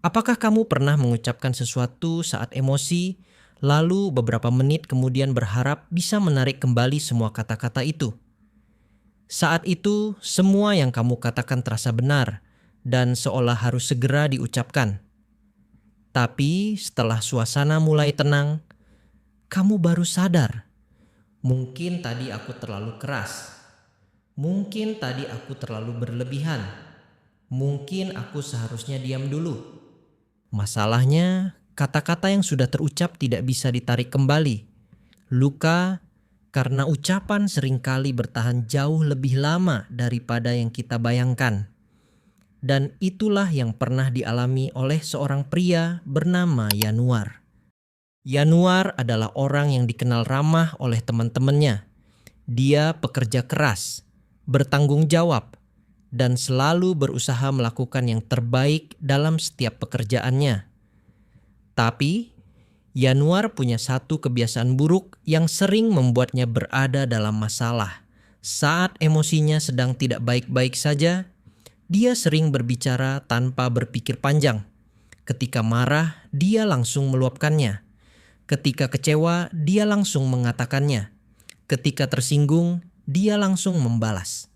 Apakah kamu pernah mengucapkan sesuatu saat emosi, lalu beberapa menit kemudian berharap bisa menarik kembali semua kata-kata itu? Saat itu, semua yang kamu katakan terasa benar dan seolah harus segera diucapkan. Tapi setelah suasana mulai tenang, kamu baru sadar, mungkin tadi aku terlalu keras, mungkin tadi aku terlalu berlebihan, mungkin aku seharusnya diam dulu. Masalahnya, kata-kata yang sudah terucap tidak bisa ditarik kembali. Luka karena ucapan seringkali bertahan jauh lebih lama daripada yang kita bayangkan. Dan itulah yang pernah dialami oleh seorang pria bernama Yanuar. Yanuar adalah orang yang dikenal ramah oleh teman-temannya. Dia pekerja keras, bertanggung jawab, dan selalu berusaha melakukan yang terbaik dalam setiap pekerjaannya. Tapi, Yanuar punya satu kebiasaan buruk yang sering membuatnya berada dalam masalah. Saat emosinya sedang tidak baik-baik saja, dia sering berbicara tanpa berpikir panjang. Ketika marah, dia langsung meluapkannya. Ketika kecewa, dia langsung mengatakannya. Ketika tersinggung, dia langsung membalas.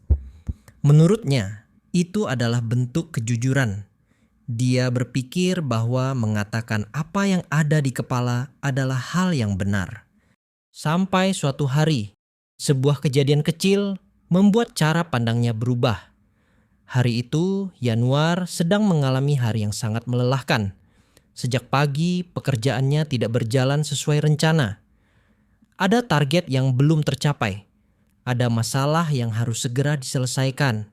Menurutnya, itu adalah bentuk kejujuran. Dia berpikir bahwa mengatakan apa yang ada di kepala adalah hal yang benar. Sampai suatu hari, sebuah kejadian kecil membuat cara pandangnya berubah. Hari itu, Yanuar sedang mengalami hari yang sangat melelahkan. Sejak pagi, pekerjaannya tidak berjalan sesuai rencana. Ada target yang belum tercapai. Ada masalah yang harus segera diselesaikan.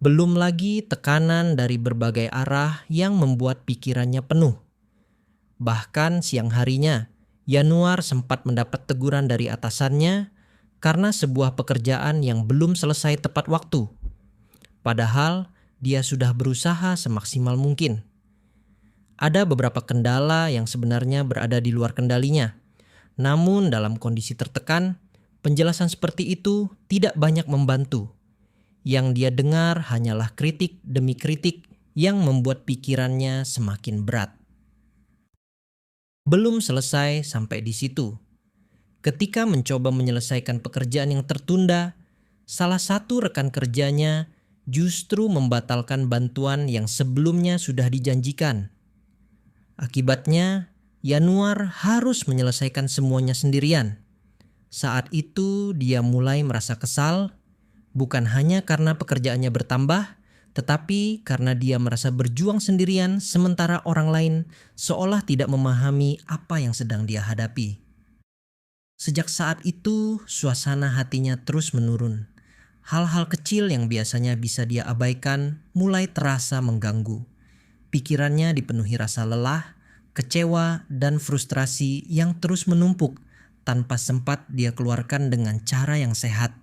Belum lagi tekanan dari berbagai arah yang membuat pikirannya penuh. Bahkan siang harinya, Yanuar sempat mendapat teguran dari atasannya karena sebuah pekerjaan yang belum selesai tepat waktu. Padahal dia sudah berusaha semaksimal mungkin. Ada beberapa kendala yang sebenarnya berada di luar kendalinya. Namun dalam kondisi tertekan, penjelasan seperti itu tidak banyak membantu. Yang dia dengar hanyalah kritik demi kritik yang membuat pikirannya semakin berat. Belum selesai sampai di situ. Ketika mencoba menyelesaikan pekerjaan yang tertunda, salah satu rekan kerjanya justru membatalkan bantuan yang sebelumnya sudah dijanjikan. Akibatnya, Yanuar harus menyelesaikan semuanya sendirian. Saat itu dia mulai merasa kesal, bukan hanya karena pekerjaannya bertambah, tetapi karena dia merasa berjuang sendirian sementara orang lain seolah tidak memahami apa yang sedang dia hadapi. Sejak saat itu, suasana hatinya terus menurun. Hal-hal kecil yang biasanya bisa dia abaikan mulai terasa mengganggu. Pikirannya dipenuhi rasa lelah, kecewa, dan frustrasi yang terus menumpuk tanpa sempat dia keluarkan dengan cara yang sehat.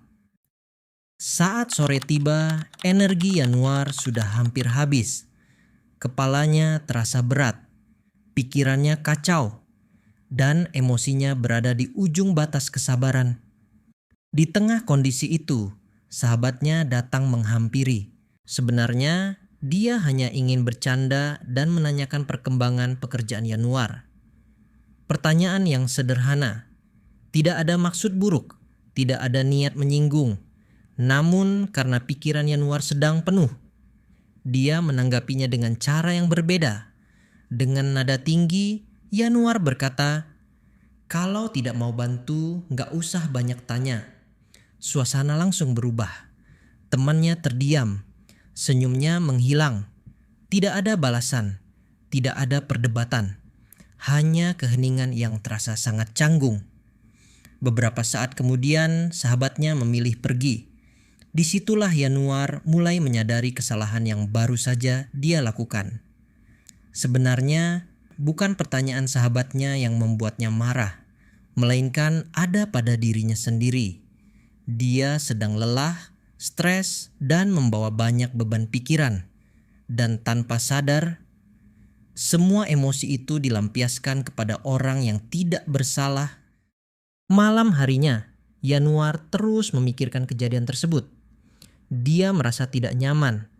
Saat sore tiba, energi Yanuar sudah hampir habis. Kepalanya terasa berat, pikirannya kacau, dan emosinya berada di ujung batas kesabaran. Di tengah kondisi itu, sahabatnya datang menghampiri. Sebenarnya, dia hanya ingin bercanda dan menanyakan perkembangan pekerjaan Yanuar. Pertanyaan yang sederhana, tidak ada maksud buruk, tidak ada niat menyinggung. Namun karena pikiran Yanuar sedang penuh, dia menanggapinya dengan cara yang berbeda. Dengan nada tinggi, Yanuar berkata, "Kalau tidak mau bantu, gak usah banyak tanya." Suasana langsung berubah. Temannya terdiam. Senyumnya menghilang. Tidak ada balasan, tidak ada perdebatan, hanya keheningan yang terasa sangat canggung. Beberapa saat kemudian, sahabatnya memilih pergi. Disitulah Yanuar mulai menyadari kesalahan yang baru saja dia lakukan. Sebenarnya, bukan pertanyaan sahabatnya yang membuatnya marah, melainkan ada pada dirinya sendiri. Dia sedang lelah, stres, dan membawa banyak beban pikiran. Dan tanpa sadar, semua emosi itu dilampiaskan kepada orang yang tidak bersalah. Malam harinya, Yanuar terus memikirkan kejadian tersebut. Dia merasa tidak nyaman,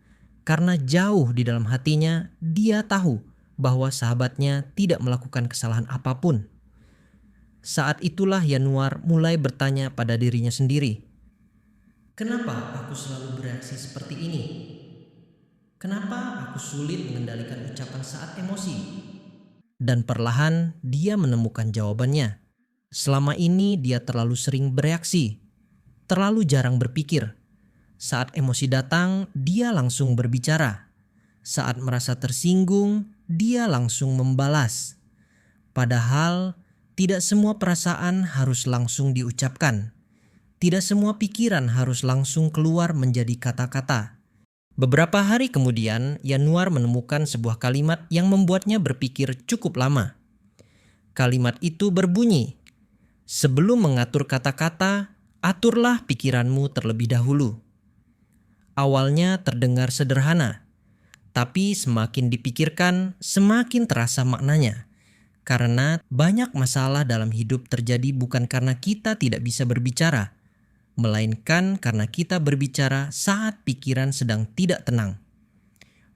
karena jauh di dalam hatinya dia tahu bahwa sahabatnya tidak melakukan kesalahan apapun. Saat itulah Yanuar mulai bertanya pada dirinya sendiri, "Kenapa aku selalu bereaksi seperti ini? Kenapa aku sulit mengendalikan ucapan saat emosi?" Dan perlahan dia menemukan jawabannya. Selama ini dia terlalu sering bereaksi, terlalu jarang berpikir. Saat emosi datang, dia langsung berbicara. Saat merasa tersinggung, dia langsung membalas. Padahal tidak semua perasaan harus langsung diucapkan. Tidak semua pikiran harus langsung keluar menjadi kata-kata. Beberapa hari kemudian, Yanuar menemukan sebuah kalimat yang membuatnya berpikir cukup lama. Kalimat itu berbunyi, "Sebelum mengatur kata-kata, aturlah pikiranmu terlebih dahulu." Awalnya terdengar sederhana, tapi semakin dipikirkan, semakin terasa maknanya. Karena banyak masalah dalam hidup terjadi bukan karena kita tidak bisa berbicara, melainkan karena kita berbicara saat pikiran sedang tidak tenang.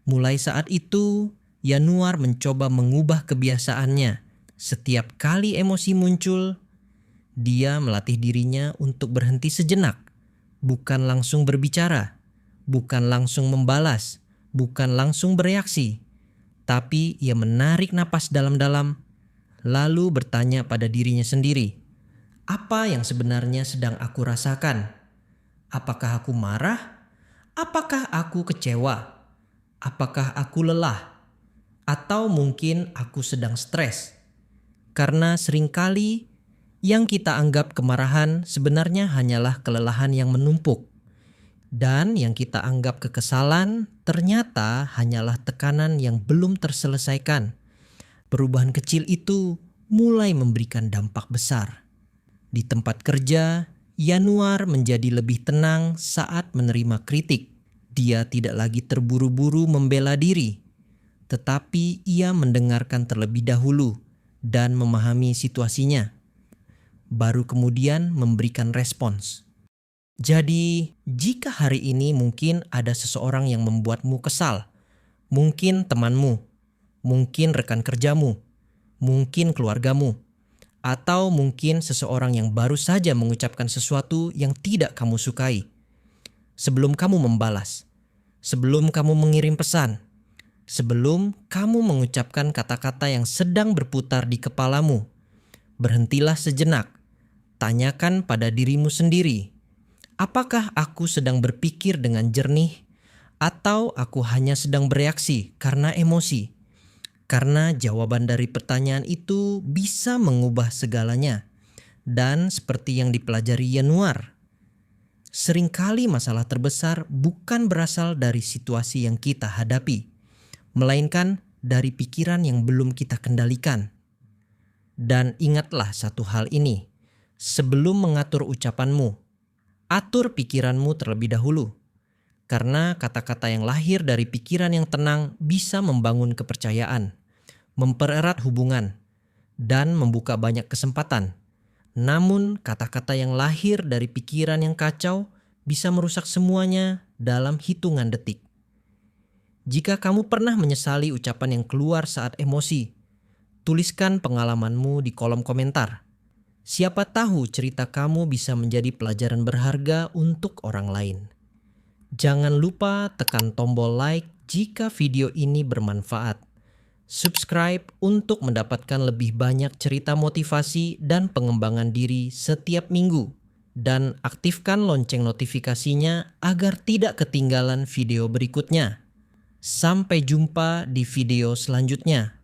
Mulai saat itu, Yanuar mencoba mengubah kebiasaannya. Setiap kali emosi muncul, dia melatih dirinya untuk berhenti sejenak, bukan langsung berbicara, bukan langsung membalas, bukan langsung bereaksi, tapi ia menarik napas dalam-dalam, lalu bertanya pada dirinya sendiri, "Apa yang sebenarnya sedang aku rasakan? Apakah aku marah? Apakah aku kecewa? Apakah aku lelah? Atau mungkin aku sedang stres?" Karena seringkali yang kita anggap kemarahan sebenarnya hanyalah kelelahan yang menumpuk. Dan yang kita anggap kekesalan ternyata hanyalah tekanan yang belum terselesaikan. Perubahan kecil itu mulai memberikan dampak besar. Di tempat kerja, Yanuar menjadi lebih tenang saat menerima kritik. Dia tidak lagi terburu-buru membela diri, tetapi ia mendengarkan terlebih dahulu dan memahami situasinya, baru kemudian memberikan respons. Jadi, jika hari ini mungkin ada seseorang yang membuatmu kesal, mungkin temanmu, mungkin rekan kerjamu, mungkin keluargamu, atau mungkin seseorang yang baru saja mengucapkan sesuatu yang tidak kamu sukai. Sebelum kamu membalas, sebelum kamu mengirim pesan, sebelum kamu mengucapkan kata-kata yang sedang berputar di kepalamu, berhentilah sejenak. Tanyakan pada dirimu sendiri, apakah aku sedang berpikir dengan jernih atau aku hanya sedang bereaksi karena emosi? Karena jawaban dari pertanyaan itu bisa mengubah segalanya. Dan seperti yang dipelajari Yanuar, seringkali masalah terbesar bukan berasal dari situasi yang kita hadapi, melainkan dari pikiran yang belum kita kendalikan. Dan ingatlah satu hal ini, sebelum mengatur ucapanmu, atur pikiranmu terlebih dahulu. Karena kata-kata yang lahir dari pikiran yang tenang bisa membangun kepercayaan, mempererat hubungan, dan membuka banyak kesempatan. Namun kata-kata yang lahir dari pikiran yang kacau bisa merusak semuanya dalam hitungan detik. Jika kamu pernah menyesali ucapan yang keluar saat emosi, tuliskan pengalamanmu di kolom komentar. Siapa tahu cerita kamu bisa menjadi pelajaran berharga untuk orang lain. Jangan lupa tekan tombol like jika video ini bermanfaat. Subscribe untuk mendapatkan lebih banyak cerita motivasi dan pengembangan diri setiap minggu. Dan aktifkan lonceng notifikasinya agar tidak ketinggalan video berikutnya. Sampai jumpa di video selanjutnya.